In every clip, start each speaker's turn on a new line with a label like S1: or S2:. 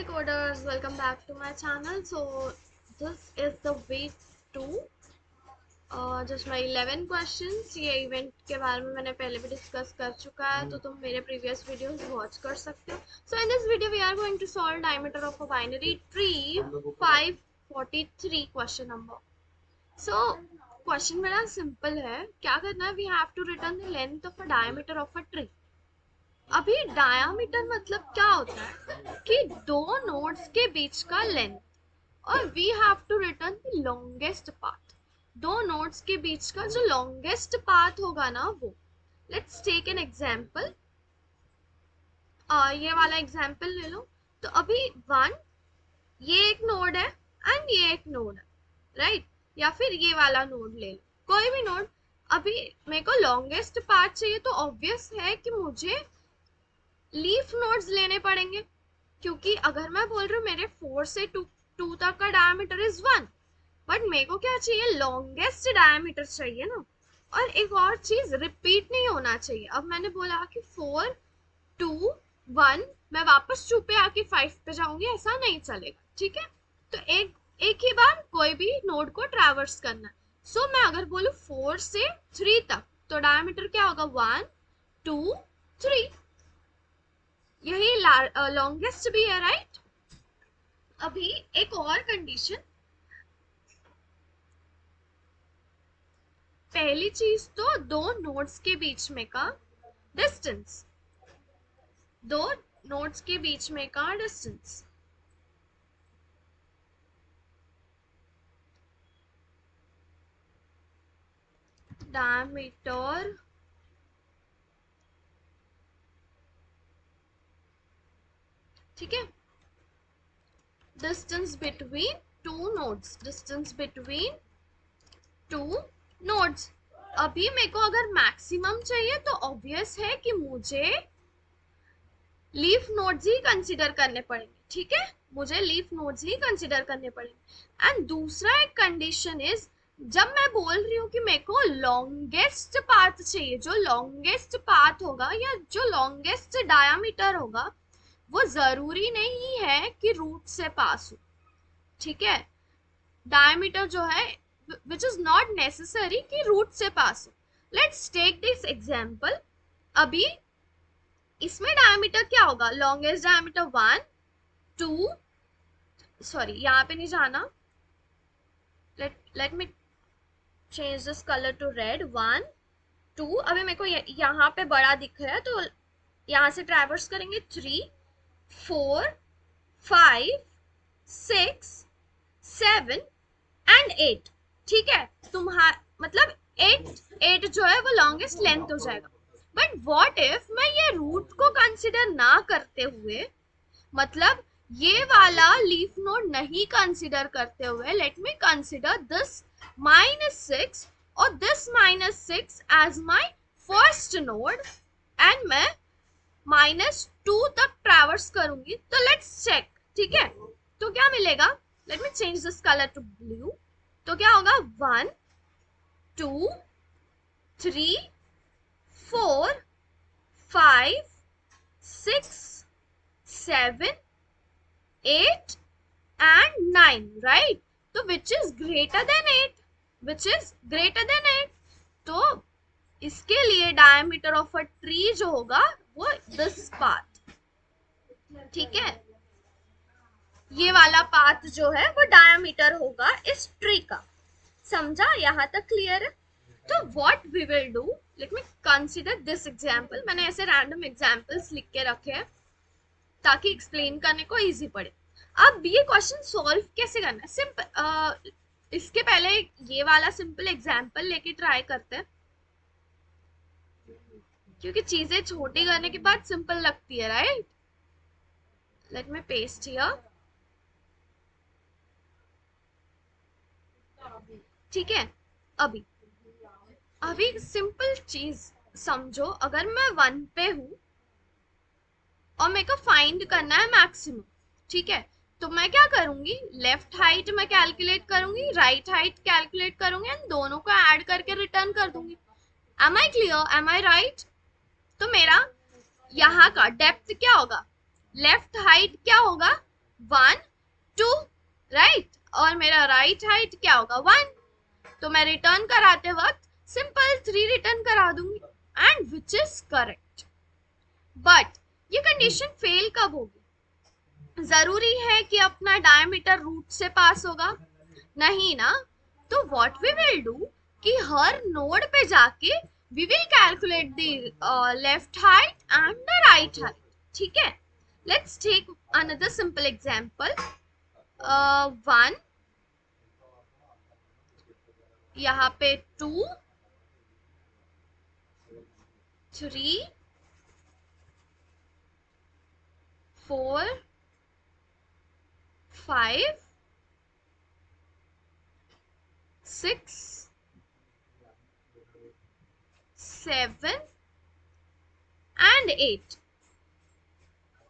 S1: coders, welcome back to my channel. So this is the week 2 जिसमें 11 questions. ये event के बारे में मैंने पहले भी डिस्कस कर चुका है, तो तुम मेरे प्रीवियस वीडियोस वॉच कर सकते हो. So in this video we are going to solve diameter of a binary tree 543 question number. So question मेरा सिंपल है. क्या करना है? We have to return the length of a diameter of a tree. अभी diameter मतलब क्या होता है कि दो नोड्स के बीच का लेंथ, और we have to return the longest path. दो नोड्स के बीच का जो लॉन्गेस्ट पाथ होगा ना वो. Let's take an example. ये वाला एग्जांपल ले लो. तो अभी वन, ये एक नोड है एंड ये एक नोड है, राइट? या फिर ये वाला नोड ले लो, कोई भी नोड. अभी मेरे को लॉन्गेस्ट पाथ चाहिए, तो ऑब्वियस है कि मुझे लीफ नोड्स लेने पड़ेंगे, क्योंकि अगर मैं बोल रही हूँ मेरे 4 से 2 तक का डायमीटर इज 1, बट मेरे को क्या चाहिए? लॉन्गेस्ट डायमीटर चाहिए ना. और एक और चीज, रिपीट नहीं होना चाहिए. अब मैंने बोला कि 4 2 1, मैं वापस 2 पे आके 5 पे जाऊंगी, ऐसा नहीं चलेगा. ठीक है? तो एक ही बार कोई भी नोड को ट्रैवर्स करना है. सो मैं अगर बोलूँ 4 से 3 तक, तो डायमीटर क्या होगा? 1 2 3. यही लॉन्गेस्ट भी है, राइट? अभी एक और कंडीशन. पहली चीज तो दो नोड्स के बीच में का डिस्टेंस, दो नोड्स के बीच में का डिस्टेंस. डायमीटर ठीक है. Distance between two nodes, distance between two nodes. अभी मेरे को अगर मैक्सिमम चाहिए तो ऑब्वियस है कि मुझे लीफ नोड्स ही कंसीडर करने पड़ेंगे. ठीक है? मुझे लीफ नोड्स ही कंसीडर करने पड़ेंगे. एंड दूसरा एक कंडीशन इज, जब मैं बोल रही हूँ कि मेरे को लॉन्गेस्ट पाथ चाहिए, जो लॉन्गेस्ट पाथ होगा या जो लॉन्गेस्ट डायामीटर होगा, वो जरूरी नहीं है कि रूट से पास हो. ठीक है? डायमीटर जो है विच इज नॉट नेसेसरी कि रूट से पास हो. Let's take this example. अभी इसमें डायमीटर क्या होगा? लॉन्गेस्ट डायमीटर 1 2, सॉरी यहाँ पे नहीं जाना. Let me change this colour to red. 1 2. अभी मेरे को यहाँ पे बड़ा दिख रहा है, तो यहाँ से ट्रैवर्स करेंगे 3 4 5 6 7 एंड 8. ठीक है? तुम्हारा मतलब 8 जो है वो लॉन्गेस्ट लेंथ हो जाएगा. बट व्हाट इफ मैं ये रूट को कंसिडर ना करते हुए, मतलब ये वाला लीफ नोड नहीं कंसिडर करते हुए, लेट मी कंसिडर दिस -6 और this -6 as my first node, and मैं -2 तक ट्रैवर्स करूंगी. तो लेट्स चेक. ठीक है? तो क्या मिलेगा? Let me change this colour to blue. तो क्या होगा? 1 2 3 4 5 6 7 8 and 9, right? तो which is greater than 8? Which is greater than 8? तो इसके लिए डायमीटर ऑफ अ ट्री जो होगा वो दिस पाथ. ठीक है? ये वाला पाथ जो है वो डायमीटर होगा इस ट्री का. समझा? यहाँ तक क्लियर है? तो what we will do, let me consider this example. मैंने ऐसे रैंडम एग्जांपल्स लिख के रखे हैं ताकि एक्सप्लेन करने को इजी पड़े. अब ये क्वेश्चन सॉल्व कैसे करना है? सिंपल. इसके पहले ये वाला सिंपल एग्जांपल लेके ट्राई करते हैं, क्योंकि चीजें छोटी करने के बाद सिंपल लगती है, right? Let me paste here. ठीक है? अभी सिंपल चीज समझो. अगर मैं 1 पे हूं और मेरे को फाइंड करना है मैक्सिमम, ठीक है? तो मैं क्या करूंगी? लेफ्ट हाइट मैं कैलकुलेट करूंगी, राइट हाइट कैलकुलेट करूंगी, एंड दोनों को ऐड करके रिटर्न कर दूंगी. Am I clear? Am I right? तो मेरा यहाँ का डेप्थ क्या होगा? लेफ्ट हाइट क्या होगा? 1 2 राइट, और मेरा राइट हाइट क्या होगा 1, तो मैं रिटर्न कराते वक्त सिंपल 3 रिटर्न करा दूंगी and which is correct. But ये कंडीशन फेल कब होगी? जरूरी है कि अपना डायमीटर रूट से पास होगा? नहीं ना। तो व्हाट वी विल डू कि हर नोड पे जाके we will calculate the left height and the right height. ठीक है, let's take another simple example. 1 यहाँ पे 2 3 4 5 6 7 एंड 8।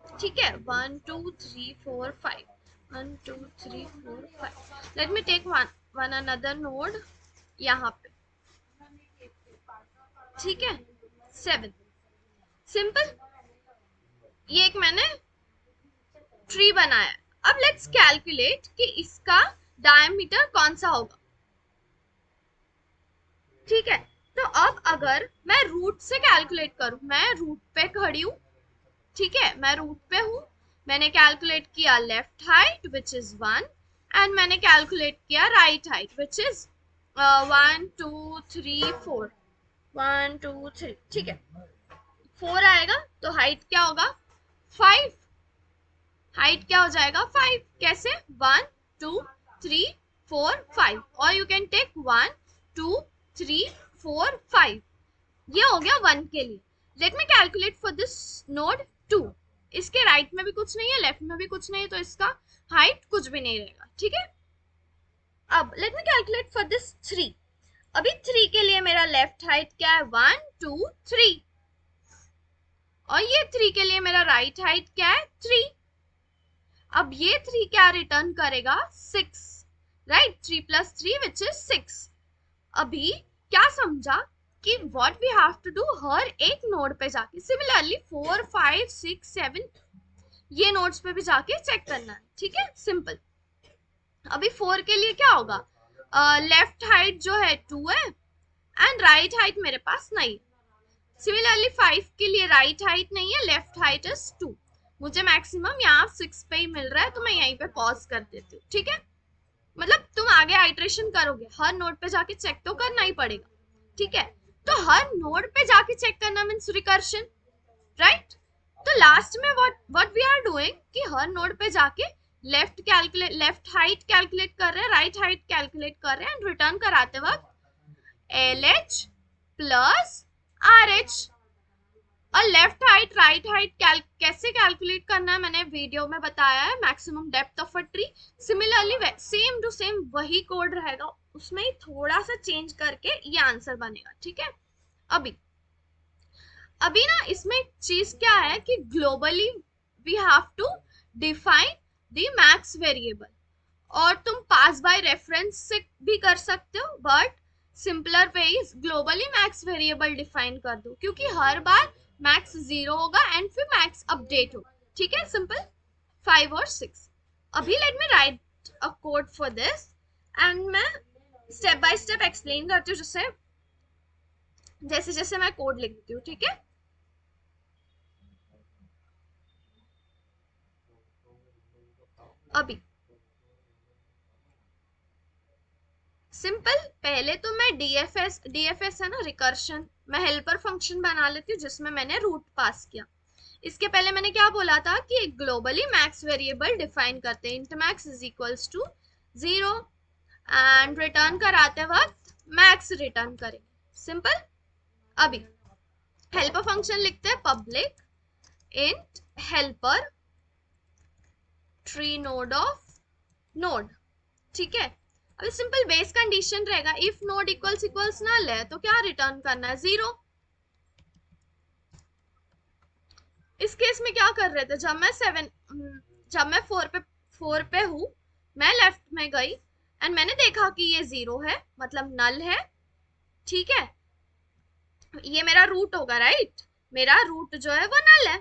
S1: ठीक है, 1 2 3 4 5 1 2 3 4 5। Let me take one another node यहाँ पे। ठीक है, 7 सिंपल, ये एक मैंने ट्री बनाया। अब लेट्स कैलकुलेट कि इसका डायमीटर कौन सा होगा। ठीक है, तो अब अगर मैं रूट से कैलकुलेट करूं, मैं रूट पे खड़ी हूं। ठीक है, मैं रूट पे हूं, मैंने कैलकुलेट किया left height which is 1 and मैंने कैलकुलेट किया राइट हाइट विच इज 1 2 3 4 1 2 3। ठीक है, 4 आएगा तो हाइट क्या होगा 5। हाइट क्या हो जाएगा 5। कैसे 1 2 3 4 5, और यू कैन टेक 1 2 3 4 5। ये हो गया 1 के लिए। Let me calculate for this node 2। इसके राइट में भी कुछ नहीं है, लेफ्ट में भी कुछ नहीं है, तो इसका हाइट कुछ भी नहीं रहेगा। ठीक है, अब let me calculate for this 3। अभी 3 के लिए मेरा लेफ्ट हाइट क्या है 1 2 3, और ये 3 के लिए मेरा राइट हाइट क्या है 3। अब ये 3 क्या रिटर्न करेगा 6, राइट, 3 + 3 विच इज 6। अभी क्या समझा कि what we have to do, हर एक नोड पे जाके सिमिलरली 4 5 6 7 ये नोड्स पे भी जाके चेक करना है। ठीक है, सिंपल। अभी 4 के लिए क्या होगा, लेफ्ट हाइट जो है 2 है एंड राइट हाइट मेरे पास नहीं। सिमिलरली 5 के लिए राइट हाइट नहीं है, लेफ्ट हाइट इज 2। मुझे मैक्सिमम यहाँ 6 पे ही मिल रहा है, तो मैं यहीं पे पॉज कर देती हूँ। ठीक है, मतलब तुम आगे आइट्रेशन करोगे, हर नोड पे जाके चेक तो करना ही पड़ेगा। ठीक है, तो हर नोड पे जाके चेक करना मीन्स रिकर्शन, राइट। तो लास्ट में व्हाट वी आर डूइंग कि हर नोड पे जाके लेफ्ट हाइट कैलकुलेट कर रहे हैं, राइट हाइट कैलकुलेट कर रहे हैं एंड रिटर्न कराते वक्त LH प्लस RH। और लेफ्ट हाइट राइट हाइट कैसे कैलकुलेट करना है मैंने वीडियो में बताया है, maximum depth of a tree. Similarly same to same वही कोड रहेगा, उसमें ही थोड़ा सा चेंज करके ये आंसर बनेगा। ठीक है, अभी ना इसमें एक चीज क्या है कि globally we have to define the max variable, और तुम पास बाय रेफरेंस से भी कर सकते हो, but simpler way is globally max variable define कर दो, क्योंकि हर बार मैक्स 0 होगा एंड फिर मैक्स अपडेट होगा। ठीक है, सिंपल 5 और 6। अभी let me right a code for this and मैं स्टेप बाय स्टेप एक्सप्लेन करती हूँ, जैसे जैसे मैं कोड लिखती हूँ। ठीक है, अभी सिंपल पहले तो मैं डीएफएस है ना रिकर्शन, मैं हेल्पर फंक्शन बना लेती हूँ जिसमें मैंने रूट पास किया। इसके पहले मैंने क्या बोला था कि ग्लोबली मैक्स वेरिएबल डिफाइन करते हैं, int max is equals to 0 and return कराते वक्त मैक्स रिटर्न करेंगे। सिंपल, अभी हेल्पर फंक्शन लिखते हैं public int helper tree node of node. ठीक है, अभी सिंपल बेस कंडीशन रहेगा, if node equals equals null है तो क्या रिटर्न करना है 0। इस केस में क्या कर रहे थे, जब मैं 4 पे हूं, मैं लेफ्ट में गई एंड मैंने देखा कि ये 0 है, मतलब नल है। ठीक है, ये मेरा रूट होगा, राइट, मेरा रूट जो है वो नल है।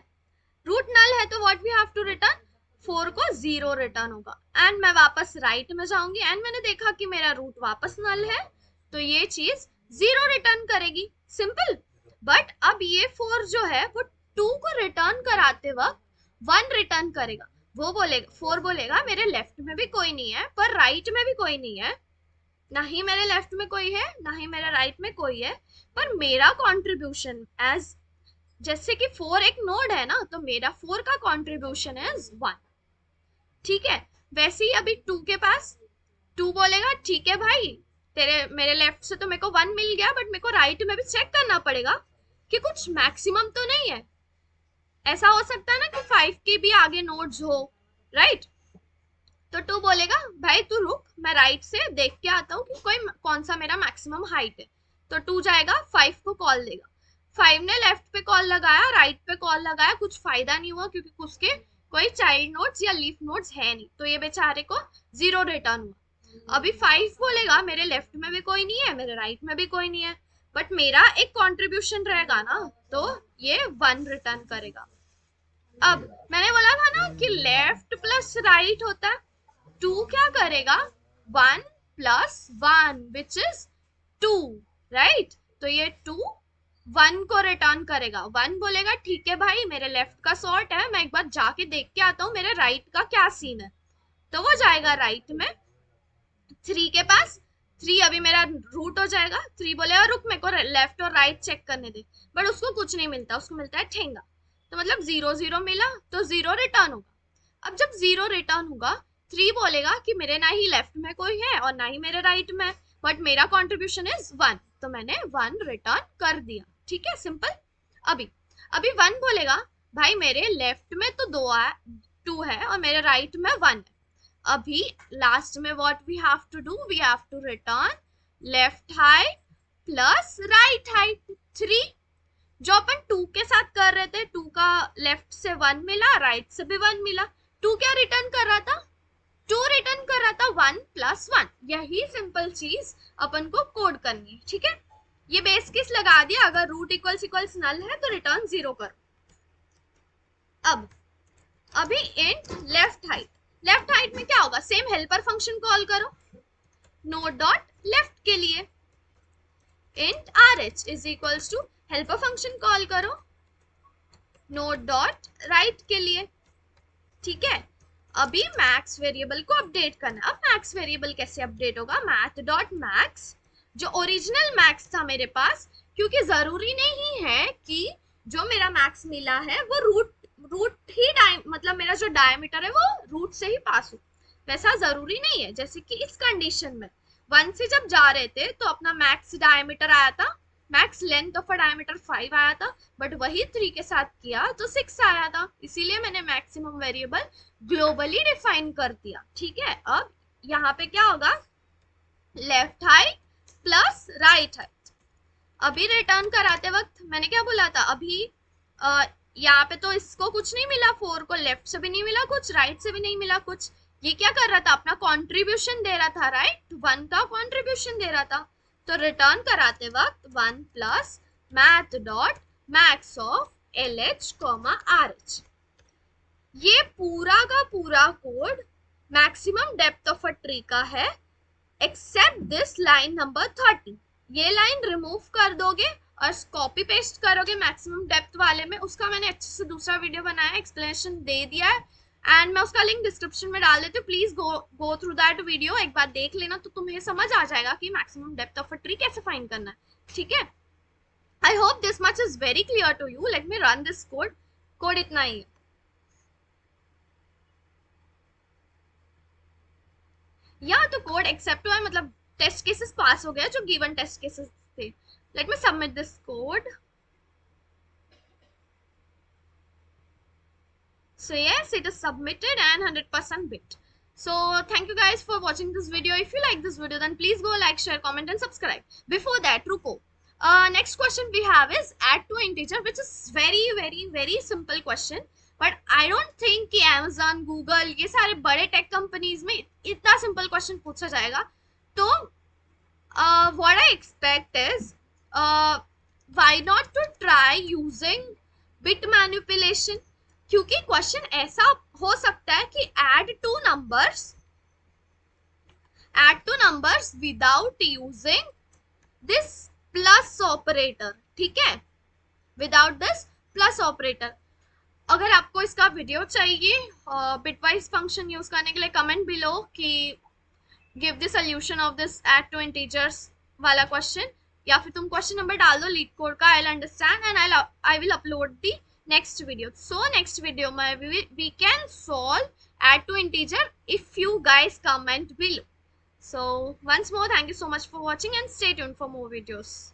S1: रूट नल है तो what we have to return 4 को 0 रिटर्न होगा एंड मैं वापस राइट में जाऊंगी एंड मैंने देखा कि मेरा रूट वापस नल है, तो ये चीज 0 रिटर्न करेगी, सिंपल। बट अब ये 4 जो है वो 2 को रिटर्न कराते वक्त 1 रिटर्न करेगा। वो बोलेगा 4 बोलेगा मेरे लेफ्ट में भी कोई नहीं है पर राइट में भी कोई नहीं है, ना ही मेरे लेफ्ट में कोई है ना ही मेरे राइट में कोई है, पर मेरा कंट्रीब्यूशन एज, जैसे कि 4 एक नोड है ना, तो मेरा 4 का कंट्रीब्यूशन इज 1, ठीक है। वैसे ही अभी 2 के पास 2 बोलेगा ठीक है भाई, तेरे मेरे लेफ्ट से तो मेरे को 1 मिल गया बट मेरे को राइट में भी चेक करना पड़ेगा कि कुछ मैक्सिमम तो नहीं है। ऐसा हो सकता है ना कि 5 के भी आगे नोड्स हो, राइट। तो 2 बोलेगा भाई तू रुक, मैं राइट से देख के आता हूँ कि कोई कौन सा मेरा मैक्सिमम हाइट है। तो 2 जाएगा 5 को कॉल देगा। 5 ने लेफ्ट पे कॉल लगाया, राइट पे कॉल लगाया, कुछ फायदा नहीं हुआ क्योंकि उसके कोई चाइल्ड नोड्स या लीफ नोड्स है नहीं, तो ये बेचारे को 0 रिटर्न हुआ। अभी 5 बोलेगा मेरे लेफ्ट में भी कोई नहीं है मेरे राइट में भी कोई नहीं है, बट मेरा एक कंट्रीब्यूशन रहेगा ना, तो ये 1 रिटर्न करेगा। अब मैंने बोला था ना कि लेफ्ट प्लस राइट होता है, 2 क्या करेगा 1 प्लस 1 विच इज 2, राइट। तो ये 2 1 को रिटर्न करेगा। 1 बोलेगा ठीक है भाई मेरे लेफ्ट का सॉर्ट है, मैं एक बार जाके देख के आता हूँ मेरे राइट का क्या सीन है, तो वो जाएगा राइट में 3 के पास। 3 अभी मेरा रूट हो जाएगा। 3 बोलेगा रुक मेरे को लेफ्ट और राइट चेक करने दे, बट उसको कुछ नहीं मिलता, उसको मिलता है ठेंगा, तो मतलब 0 0 मिला तो 0 रिटर्न होगा। अब जब 0 रिटर्न होगा 3 बोलेगा कि मेरे ना ही लेफ्ट में कोई है और ना ही मेरे राइट में, बट मेरा कंट्रीब्यूशन इज 1, तो मैंने 1 रिटर्न कर दिया, ठीक है, सिंपल। अभी अभी 1 बोलेगा भाई मेरे लेफ्ट में तो 2 है और मेरे राइट में 1 है। अभी लास्ट में what we have to do, we have to return left height plus right height 3, जो अपन 2 के साथ कर रहे थे। 2 का लेफ्ट से 1 मिला, राइट से भी 1 मिला। 2 क्या रिटर्न कर रहा था, 2 रिटर्न कर रहा था 1 प्लस 1। यही सिंपल चीज अपन को कोड करनी है, ठीक है। ये बेस केस लगा दिया, अगर रूट इक्वल्स इक्वल्स नल है तो रिटर्न 0 करो। अब अभी int left height, left height में क्या होगा, सेम हेल्पर फंक्शन कॉल करो नोड डॉट लेफ्ट के लिए, int rh is equals to helper function call करो नोड डॉट राइट के लिए, ठीक है। अभी मैक्स वेरिएबल को अपडेट करना। अब मैक्स वेरिएबल कैसे अपडेट होगा, मैथ डॉट मैक्स, जो ओरिजिनल मैक्स था मेरे पास, क्योंकि जरूरी नहीं है कि जो मेरा मैक्स मिला है वो रूट ही मतलब मेरा जो डायमीटर है वो रूट से ही पास हो, वैसा जरूरी नहीं है। जैसे कि इस कंडीशन में 1 से जब जा रहे थे तो अपना मैक्स डायमीटर आया था, max length of a diameter 5 आया था, बट वही 3 के साथ किया तो 6 आया था, इसीलिए मैंने मैक्सिमम वेरिएबल ग्लोबली डिफाइन कर दिया, ठीक है। अब यहाँ पे क्या होगा, left height plus right height. अभी रिटर्न कराते वक्त मैंने क्या बोला था, अभी यहाँ पे तो इसको कुछ नहीं मिला, 4 को लेफ्ट से भी नहीं मिला कुछ, राइट से भी नहीं मिला कुछ। ये क्या कर रहा था, अपना कंट्रीब्यूशन दे रहा था, राइट, 1 का कंट्रीब्यूशन दे रहा था। तो रिटर्न कराते वक्त 1 plus math dot max of LH comma RH। ये पूरा का पूरा code maximum depth of a tree का है, एक्सेप्ट दिस लाइन नंबर 30। ये लाइन रिमूव कर दोगे और कॉपी पेस्ट करोगे मैक्सिमम डेप्थ वाले में, उसका मैंने अच्छे से दूसरा वीडियो बनाया, एक्सप्लेनेशन दे दिया है, एंड मैं उसका लिंक डिस्क्रिप्शन में डाल देती हूँ, please go through that video, एक बार देख लेना तो तुम्हें समझ आ जाएगा कि maximum depth of a tree कैसे फाइंड करना है, ठीक है। I hope this much is very clear to you. Let me run this code इतना ही है। या तो कोड एक्सेप्ट हुआ है, मतलब टेस्ट केसेस पास हो गया जो गिवन टेस्ट केसेस थे। Let me submit this code. So yes, it is submitted and 100% bit. So thank you guys for watching this video. If you like this video, then please go like, share, comment and subscribe. Before that, ruko. Next question we have is add to integer, which is very simple question. But I don't think कि Amazon, Google ये सारे बड़े tech companies में इतना simple question पूछा जाएगा. तो what I expect is why not to try using bit manipulation. क्योंकि क्वेश्चन ऐसा हो सकता है कि add two numbers without using this plus operator, ठीक है, विदाउट दिस प्लस ऑपरेटर। अगर आपको इसका वीडियो चाहिए बिटवाइज फंक्शन यूज करने के लिए, कमेंट बिलो कि give the solution of this add two integers वाला क्वेश्चन, या फिर तुम क्वेश्चन नंबर डाल दो लीड कोड का, I understand and I will upload the next video. So next video में we can solve add two integer if you guys comment below. So once more, thank you so much for watching and stay tuned for more videos.